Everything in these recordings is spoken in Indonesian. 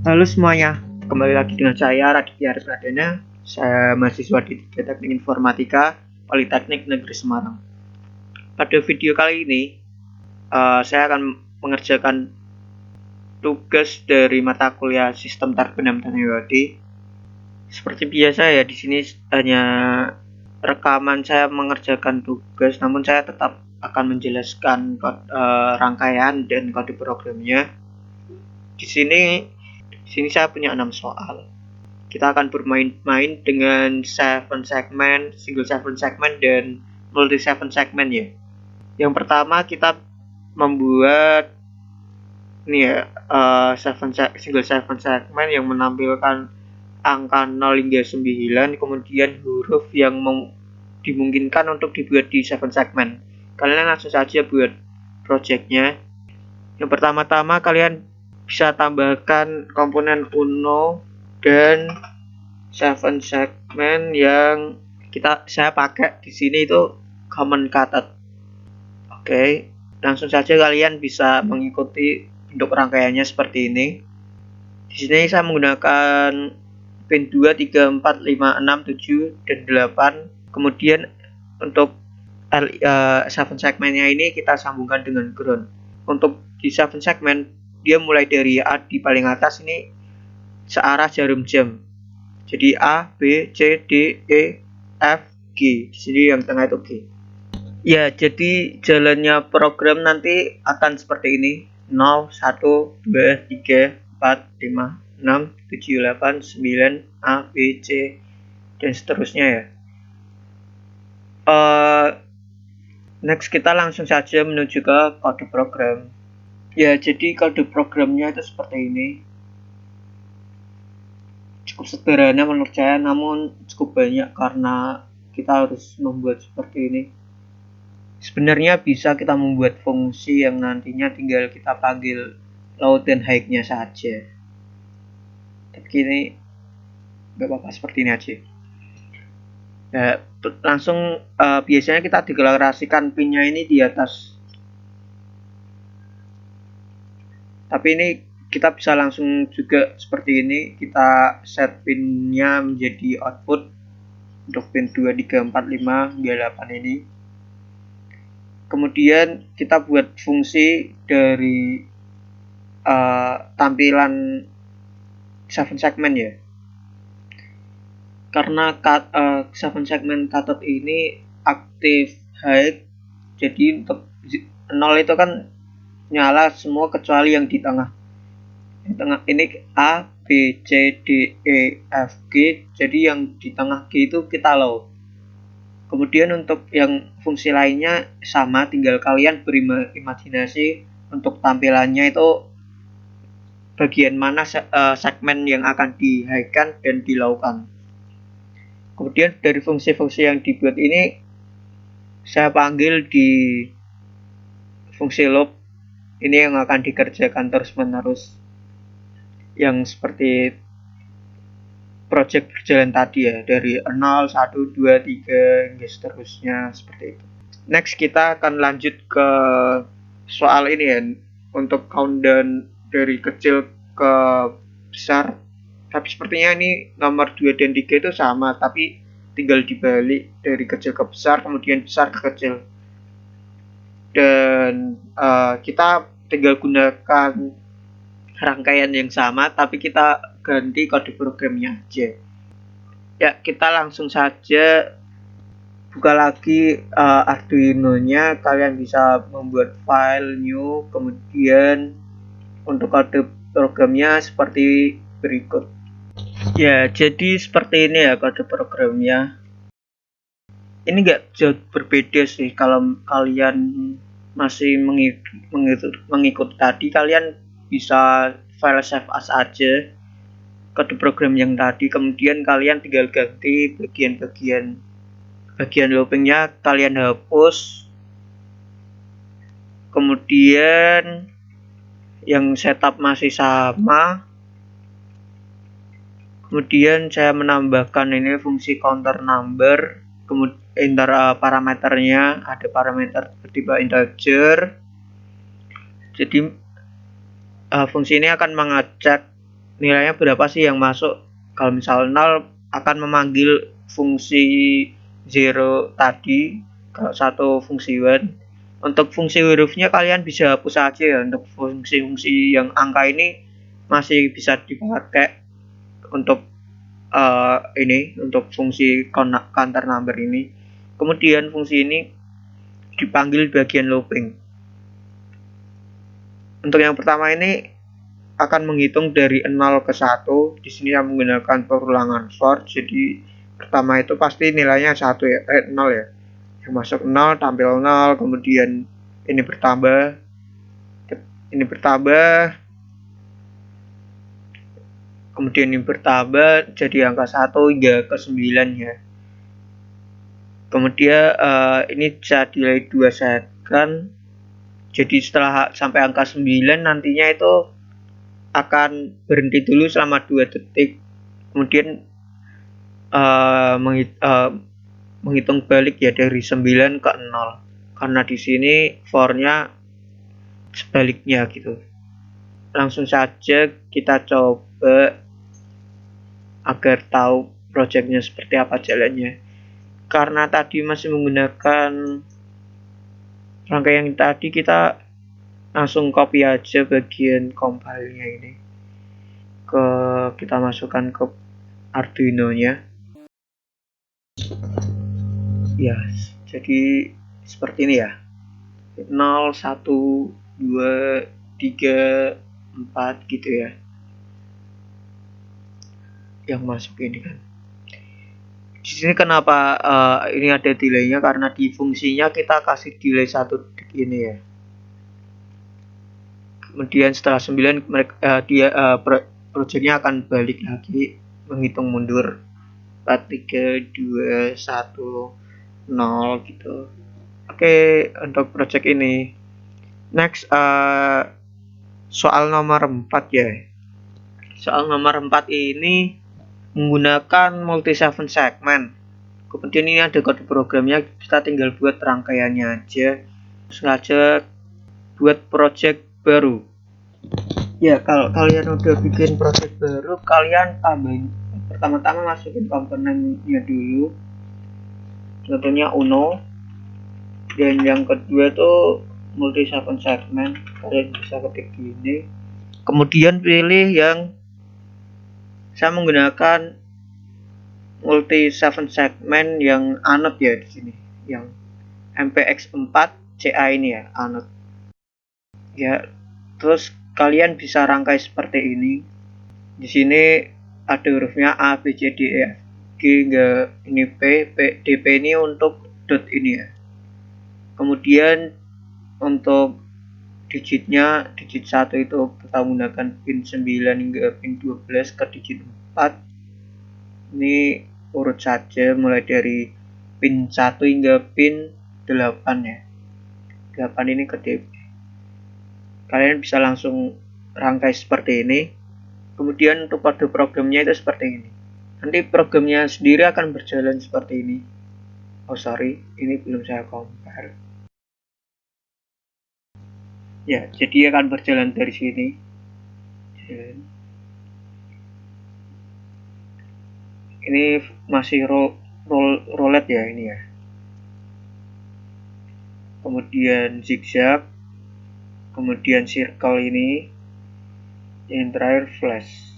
Halo semuanya, kembali lagi dengan saya Raditya Pradana. Saya mahasiswa di Teknik Informatika Politeknik Negeri Semarang. Pada video kali ini, saya akan mengerjakan tugas dari mata kuliah Sistem Terbenam dan Hewadi. Seperti biasa ya, di sini hanya rekaman saya mengerjakan tugas, namun saya tetap akan menjelaskan rangkaian dan kode programnya. Di sini saya punya 6 soal. Kita akan bermain-main dengan 7 segmen, single 7 segmen, dan multi 7 segmen ya. Yang pertama kita membuat ini ya, single 7 segmen yang menampilkan angka 0 hingga 9, kemudian huruf yang dimungkinkan untuk dibuat di 7 segmen. Kalian langsung saja buat projectnya. Yang pertama-tama kalian bisa tambahkan komponen Uno dan 7 segmen yang saya pakai di sini itu common catet. Oke, langsung saja kalian bisa mengikuti bentuk rangkaiannya seperti ini. Di sini saya menggunakan pin 2, 3, 4, 5, 6, 7 dan 8. Kemudian untuk 7 segmennya ini kita sambungkan dengan ground. Untuk di 7 segmen dia mulai dari A di paling atas ini searah jarum jam. Jadi A, B, C, D, E, F, G. Di sini yang tengah itu G. Ya, jadi jalannya program nanti akan seperti ini. 0, 1, 2, 3, 4, 5, 6, 7, 8, 9, A, B, C, dan seterusnya ya. Next kita langsung saja menuju ke kode program. Ya, jadi kode programnya itu seperti ini. Cukup sederhana menurut saya, namun cukup banyak karena kita harus membuat seperti ini. Sebenarnya bisa kita membuat fungsi yang nantinya tinggal kita panggil load dan high-nya saja. Tapi ini gak apa-apa, seperti ini aja. Nah, langsung biasanya kita deklarasikan pinnya ini di atas. Tapi ini kita bisa langsung juga seperti ini, kita set pinnya menjadi output untuk pin 2, 3, 4, 5, hingga 8 ini. Kemudian kita buat fungsi dari tampilan 7 segmen ya. Karena 7 segmen catet ini aktif high, jadi untuk 0 itu kan nyala semua kecuali yang di tengah. Di tengah ini A, B, C, D, E, F, G. Jadi yang di tengah G itu kita low. Kemudian untuk yang fungsi lainnya sama, tinggal kalian berimajinasi untuk tampilannya itu bagian mana segmen yang akan di high-kan dan di low-kan. Kemudian dari fungsi-fungsi yang dibuat ini saya panggil di fungsi loop. Ini yang akan dikerjakan terus-menerus, yang seperti project berjalan tadi ya, dari 0, 1, 2, 3 hingga seterusnya seperti itu. Next kita akan lanjut ke soal ini ya, untuk countdown dari kecil ke besar. Tapi sepertinya ini nomor 2 dan 3 itu sama, tapi tinggal dibalik dari kecil ke besar, kemudian besar ke kecil. Dan kita tinggal gunakan rangkaian yang sama, tapi kita ganti kode programnya aja. Ya, kita langsung saja buka lagi Arduino-nya. Kalian bisa membuat file new, kemudian untuk kode programnya seperti berikut. Ya, jadi seperti ini ya kode programnya. Ini enggak jauh berbeda sih. Kalau kalian masih mengikuti tadi, kalian bisa file save as aja kode program yang tadi, kemudian kalian tinggal ganti bagian loopingnya kalian hapus. Kemudian yang setup masih sama. Kemudian saya menambahkan ini fungsi counter number. Kemudian parameternya ada parameter tipe integer. Jadi fungsi ini akan mengecek nilainya berapa sih yang masuk. Kalau misal 0 akan memanggil fungsi 0 tadi, kalau 1 fungsi 1. Untuk fungsi hurufnya kalian bisa hapus aja ya. Untuk fungsi-fungsi yang angka ini masih bisa dipakai untuk untuk fungsi counter number ini. Kemudian fungsi ini dipanggil bagian looping. Untuk yang pertama ini akan menghitung dari 0 ke 1. Di sini yang menggunakan perulangan for. Jadi pertama itu pasti nilainya 1 ya, 0 ya. Yang masuk 0 tampil 0, kemudian ini bertambah. Kemudian ini bertambah jadi angka 1 hingga ke 9 ya. Kemudian ini bisa delay 2 second. Jadi setelah sampai angka 9 nantinya itu akan berhenti dulu selama 2 detik. Kemudian menghitung balik ya dari 9 ke 0. Karena di sini for-nya sebaliknya gitu. Langsung saja kita coba agar tahu projectnya seperti apa jalannya. Karena tadi masih menggunakan rangkaian tadi, kita langsung copy aja bagian compile-nya ini. Kita masukkan ke Arduino nya. Ya, jadi seperti ini ya. 0, 1, 2, 3, 4 gitu ya. Yang masuk ini kan. Di sini kenapa ini ada delaynya, karena di fungsinya kita kasih delay 1 detik ini ya. Kemudian setelah 9 projectnya akan balik lagi menghitung mundur 4, 3, 2, 1, 0 gitu. Oke, untuk project ini. Next, soal nomor 4 ya. Soal nomor 4 ini menggunakan multi 7 segment. Kemudian ini ada kode programnya, kita tinggal buat rangkaiannya aja. Sengaja buat project baru. Ya, kalau kalian udah bikin project baru, kalian tambahin. Pertama-tama masukin komponennya dulu. Contohnya Uno. Dan yang kedua tuh multi 7 segment. Kalian bisa ketik gini. Kemudian pilih yang saya menggunakan multi 7 segment yang anode ya di sini, yang MPX4 CA ini ya, anode. Ya, terus kalian bisa rangkai seperti ini. Di sini ada hurufnya A, B, C, D, E, F, G hingga ini P, D, P ini untuk dot ini ya. Kemudian untuk digitnya, digit 1 itu kita menggunakan pin 9 hingga pin 12 ke digit 4. Ini urut saja mulai dari pin 1 hingga pin 8 ya. 8 ini ke DP. Kalian bisa langsung rangkai seperti ini. Kemudian untuk kode programnya itu seperti ini. Nanti programnya sendiri akan berjalan seperti ini. Oh sorry, ini belum saya compare. Ya, jadi akan berjalan dari sini. Ini masih roulette ya ini ya. Kemudian zigzag, kemudian circle ini, yang terakhir flash.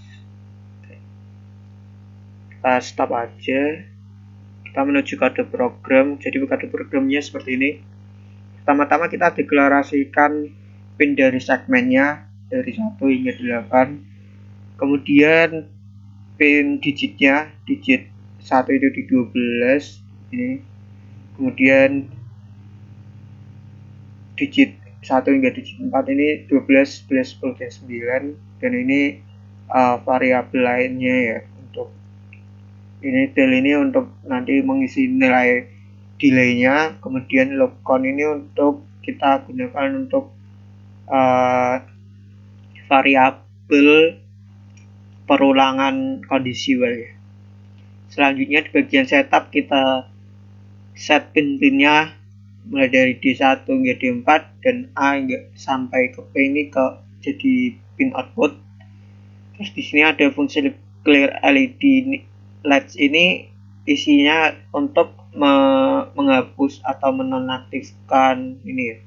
Kita stop aja. Kita menuju kode program. Jadi kode programnya seperti ini. Pertama-tama kita deklarasikan pin dari segmennya dari 1 hingga 8. Kemudian pin digitnya, digit 1 itu di 12 ini. Kemudian digit 1 hingga digit 4 ini 12, 11, 10, dan 9. Dan ini variabel lainnya ya. Untuk ini del ini untuk nanti mengisi nilai delaynya. Kemudian loopcount ini untuk kita gunakan untuk variabel perulangan kondisi ya. Selanjutnya di bagian setup kita set pin-pinnya mulai dari D1 hingga D4 dan A hingga sampai ke P ini jadi pin output. Terus di sini ada fungsi clear LED lights, ini isinya untuk menghapus atau menonaktifkan ini ya.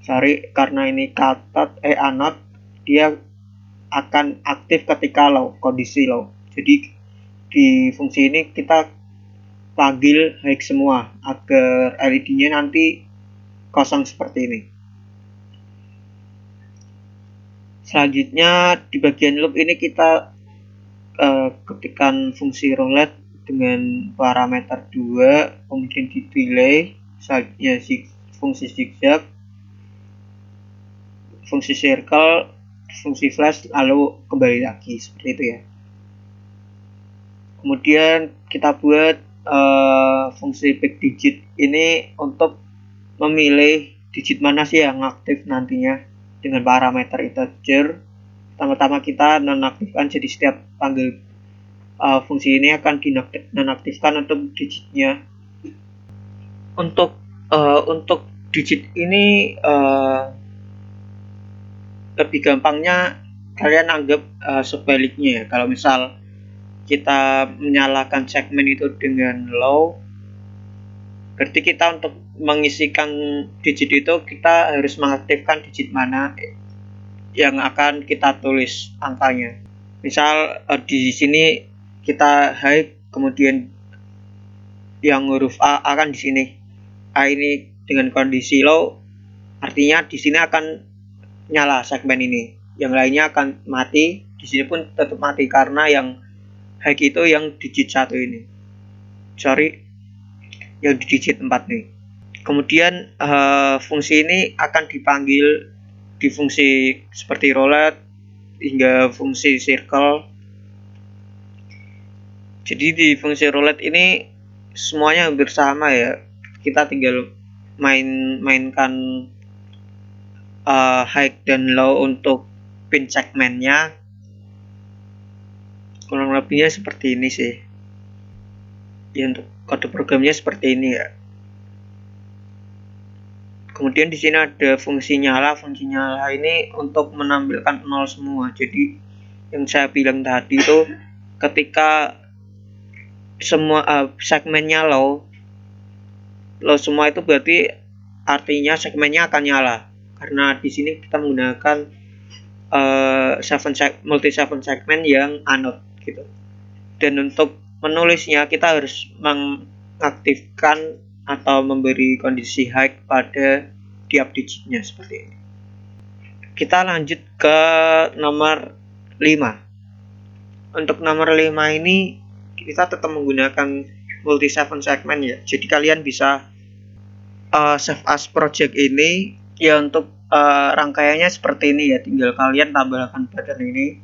Sorry, karena ini anode, dia akan aktif ketika low, kondisi low. Jadi di fungsi ini kita panggil high semua agar LED-nya nanti kosong seperti ini. Selanjutnya di bagian loop ini kita ketikkan fungsi roulette dengan parameter 2, kemudian di delay, selanjutnya fungsi zigzag, fungsi circle, fungsi flash, lalu kembali lagi seperti itu ya. Kemudian kita buat fungsi pick digit ini untuk memilih digit mana sih yang aktif nantinya dengan parameter integer. Pertama-tama kita nonaktifkan, jadi setiap panggil fungsi ini akan dinonaktifkan untuk digitnya. Untuk digit ini lebih gampangnya kalian anggap sebaliknya ya. Kalau misal kita menyalakan segmen itu dengan low, berarti kita untuk mengisikan digit itu kita harus mengaktifkan digit mana yang akan kita tulis angkanya. Misal di sini kita high, kemudian yang huruf A akan di sini. A ini dengan kondisi low, artinya di sini akan nyala segmen ini. Yang lainnya akan mati. Di sini pun tetap mati karena yang high itu yang digit 1 ini. Sorry, yang di digit 4 nih. Kemudian fungsi ini akan dipanggil di fungsi seperti roulette hingga fungsi circle. Jadi di fungsi roulette ini semuanya hampir sama ya. Kita tinggal mainkan high dan low untuk pin segmennya. Kurang lebihnya seperti ini sih. Ya, untuk kode programnya seperti ini ya. Kemudian di sini ada fungsi nyala. Fungsi nyala ini untuk menampilkan 0 semua. Jadi yang saya bilang tadi itu ketika semua segmennya low semua, itu berarti artinya segmennya akan nyala. Karena di sini kita menggunakan multi 7 segmen yang anode gitu. Dan untuk menulisnya kita harus mengaktifkan atau memberi kondisi high pada tiap digitnya seperti ini. Kita lanjut ke nomor 5. Untuk nomor 5 ini kita tetap menggunakan multi 7 segmen ya. Jadi kalian bisa save as project ini ya. Untuk rangkaiannya seperti ini ya. Tinggal kalian tambahkan button ini,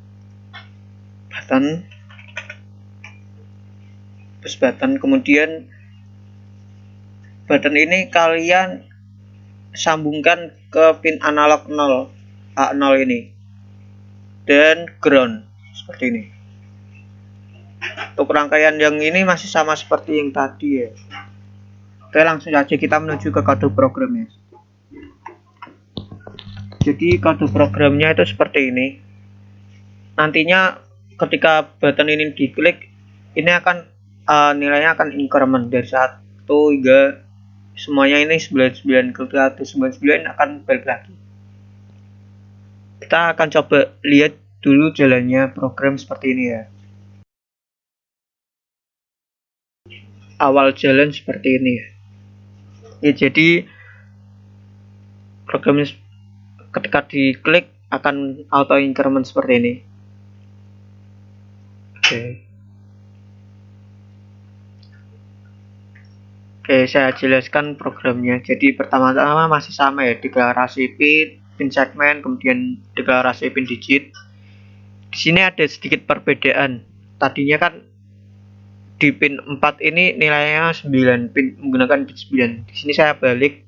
push button, kemudian button ini kalian sambungkan ke pin analog 0 A0 ini dan ground seperti ini. Untuk rangkaian yang ini masih sama seperti yang tadi ya. Oke, langsung saja kita menuju ke kode programnya. Jadi kode programnya itu seperti ini. Nantinya ketika button ini diklik, ini akan nilainya akan increment dari 1 hingga semuanya ini 99 ke 199 akan balik lagi. Kita akan coba lihat dulu jalannya program seperti ini ya. Awal jalan seperti ini ya. Jadi programnya ketika diklik akan auto increment seperti ini. Oke, saya jelaskan programnya. Jadi pertama-tama masih sama ya, deklarasi pin segmen, kemudian deklarasi pin digit. Di sini ada sedikit perbedaan. Tadinya kan di pin 4 ini nilainya 9, pin menggunakan pin 9. Di sini saya balik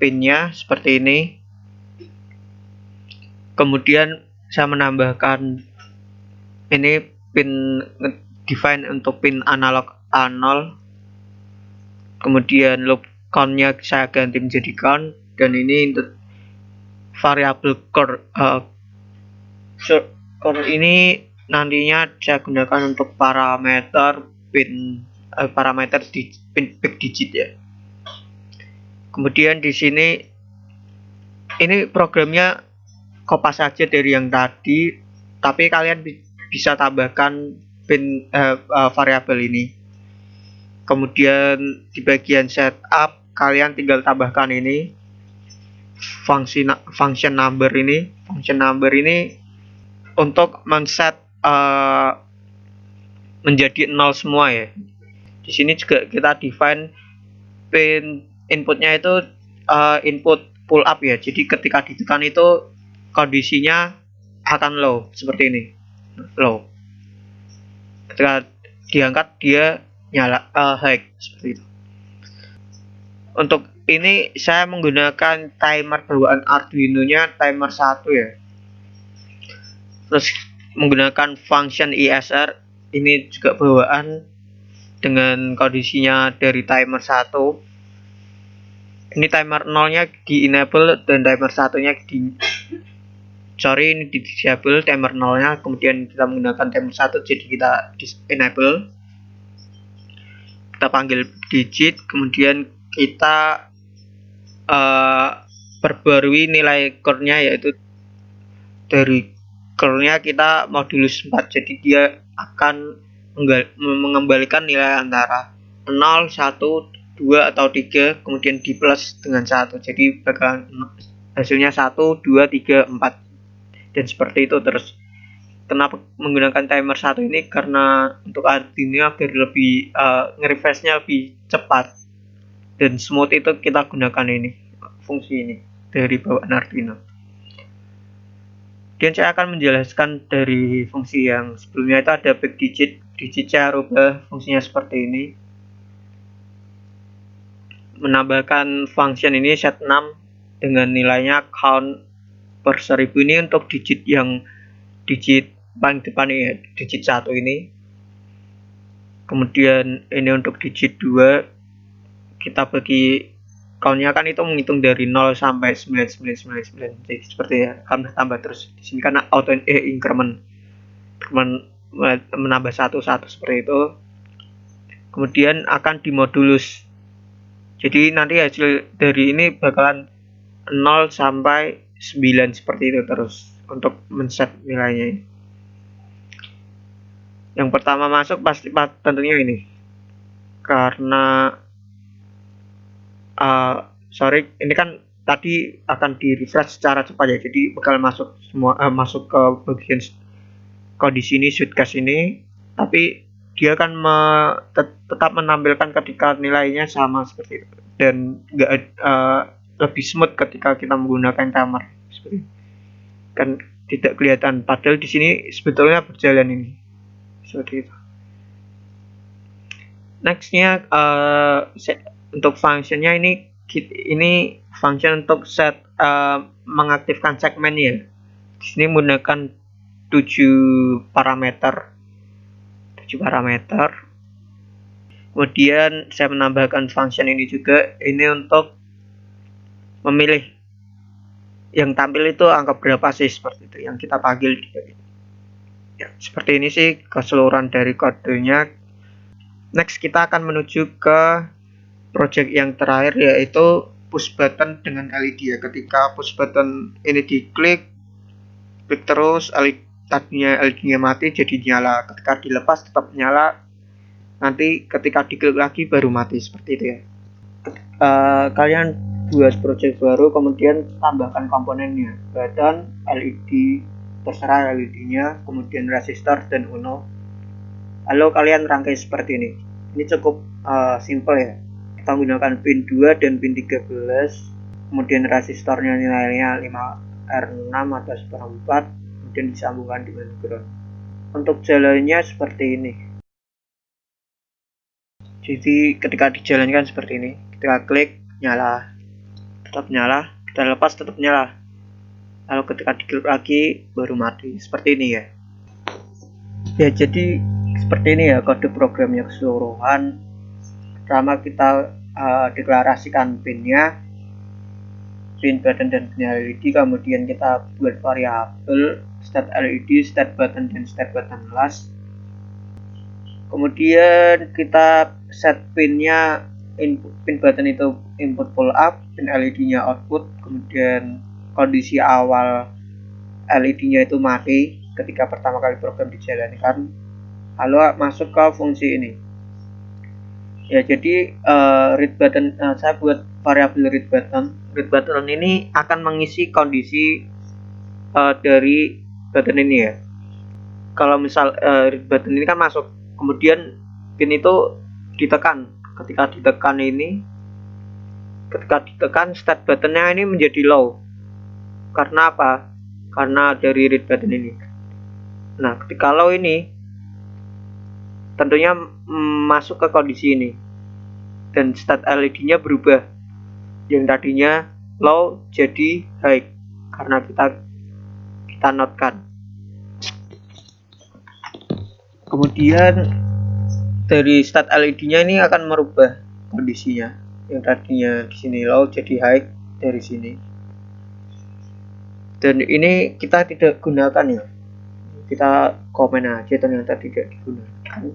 pinnya seperti ini. Kemudian saya menambahkan ini pin define untuk pin analog A0. Kemudian loop count-nya saya ganti menjadi count, dan ini untuk variabel core ini nantinya saya gunakan untuk parameter pin parameter di pin back digit ya. Kemudian di sini ini programnya kopas saja dari yang tadi, tapi kalian bisa tambahkan pin variabel ini. Kemudian di bagian setup kalian tinggal tambahkan ini function number ini. Function number ini untuk men-set menjadi 0 semua ya. Di sini juga kita define pin inputnya itu input pull up ya. Jadi ketika ditekan itu kondisinya akan low seperti ini, low. Ketika diangkat dia nyala high seperti itu. Untuk ini saya menggunakan timer bawaan Arduino-nya timer 1 ya. Terus menggunakan function ISR ini juga bawaan dengan kondisinya dari timer 1. Ini timer 0-nya di enable dan timer 1-nya ini di disable timer 0-nya, kemudian kita menggunakan timer 1 jadi kita enable. Kita panggil digit, kemudian kita perbarui nilai core-nya, yaitu dari core-nya kita modulus 4, jadi dia akan mengembalikan nilai antara 0, 1, 2 atau 3, kemudian di plus dengan 1, jadi bakalan hasilnya 1, 2, 3, 4 dan seperti itu terus. Kenapa menggunakan timer 1 ini? Karena untuk Arduino agar lebih nge-refresh-nya lebih cepat dan smooth, itu kita gunakan ini fungsi ini dari bawaan Arduino. Dan saya akan menjelaskan dari fungsi yang sebelumnya. Itu ada back digit saya rubah fungsinya seperti ini, menambahkan function ini set 6 dengan nilainya count per 1000. Ini untuk digit paling depan ya, digit 1 ini. Kemudian ini untuk digit 2 kita bagi countnya, kan itu menghitung dari 0 sampai 9999, jadi seperti ya, akan bertambah terus. Di sini karena auto increment menambah 1 seperti itu. Kemudian akan dimodulus, jadi nanti hasil dari ini bakalan 0 sampai 9 seperti itu terus untuk men-set nilainya. Yang pertama masuk pasti tentunya ini, karena ini kan tadi akan di refresh secara cepat ya, jadi bakal masuk semua masuk ke bagian kondisi ini, switchcase ini, tapi dia akan tetap menampilkan ketika nilainya sama seperti itu, dan lebih smooth ketika kita menggunakan timer seperti ini. Kan tidak kelihatan, padahal di sini sebetulnya berjalan ini seperti itu. Nextnya untuk functionnya ini function untuk set mengaktifkan segmen ya. Di sini menggunakan 7 parameter. Kemudian saya menambahkan function ini juga, ini untuk memilih yang tampil itu angka berapa sih, seperti itu yang kita panggil ya. Seperti ini sih keseluruhan dari kodenya. Next kita akan menuju ke project yang terakhir, yaitu push button dengan LED ya. Ketika push button ini diklik terus tadinya LED-nya mati jadi nyala, ketika dilepas tetap nyala, nanti ketika diklik lagi baru mati seperti itu ya. Kalian buat project baru, kemudian tambahkan komponennya, button, LED, terserah LED-nya, kemudian resistor dan Uno. Lalu kalian rangkai seperti ini. Ini cukup simple ya. Kita menggunakan pin 2 dan pin 13, kemudian resistornya nilainya 5R6 atau 1/4, kemudian disambungkan dengan ground. Untuk jalannya seperti ini. Jadi ketika dijalankan seperti ini, kita klik nyala, tetap nyala, kita lepas tetap nyala. Lalu ketika diklik lagi baru mati, seperti ini ya. Ya, jadi seperti ini ya kode programnya keseluruhan. Pertama kita deklarasikan pinnya, pin button dan pin LED, kemudian kita buat variabel start LED, start button, dan start button last. Kemudian kita set pinnya, pin button itu input pull up, pin LED-nya output, kemudian kondisi awal LED-nya itu mati ketika pertama kali program dijalankan, lalu masuk ke fungsi ini. Ya, jadi read button, saya buat variabel read button. Read button ini akan mengisi kondisi dari button ini ya. Kalau misal read button ini kan masuk, kemudian pin itu ditekan. Ketika ditekan start buttonnya ini menjadi low. Karena apa? Karena dari read button ini. Nah, ketika low ini tentunya masuk ke kondisi ini, dan start LED-nya berubah, yang tadinya low jadi high karena kita notkan. Kemudian dari start LED-nya ini akan merubah kondisinya, yang tadinya di sini low jadi high dari sini. Dan ini kita tidak gunakan ya, kita komen aja ternyata tidak digunakan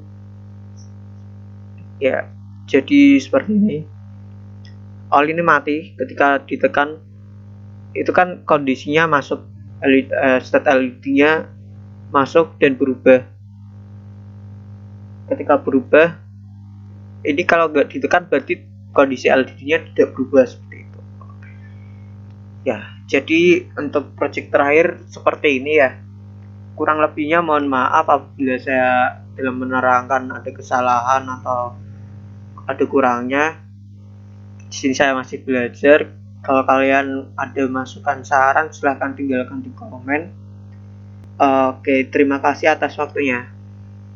ya. Jadi seperti ini, all ini mati ketika ditekan, itu kan kondisinya masuk, start LED-nya masuk dan berubah. Ketika berubah ini, kalau nggak ditekan berarti kondisi LED-nya tidak berubah, seperti itu ya. Jadi untuk project terakhir seperti ini ya. Kurang lebihnya mohon maaf apabila saya dalam menerangkan ada kesalahan atau ada kurangnya. Di sini saya masih belajar. Kalau kalian ada masukan saran silahkan tinggalkan di komen. Oke, terima kasih atas waktunya.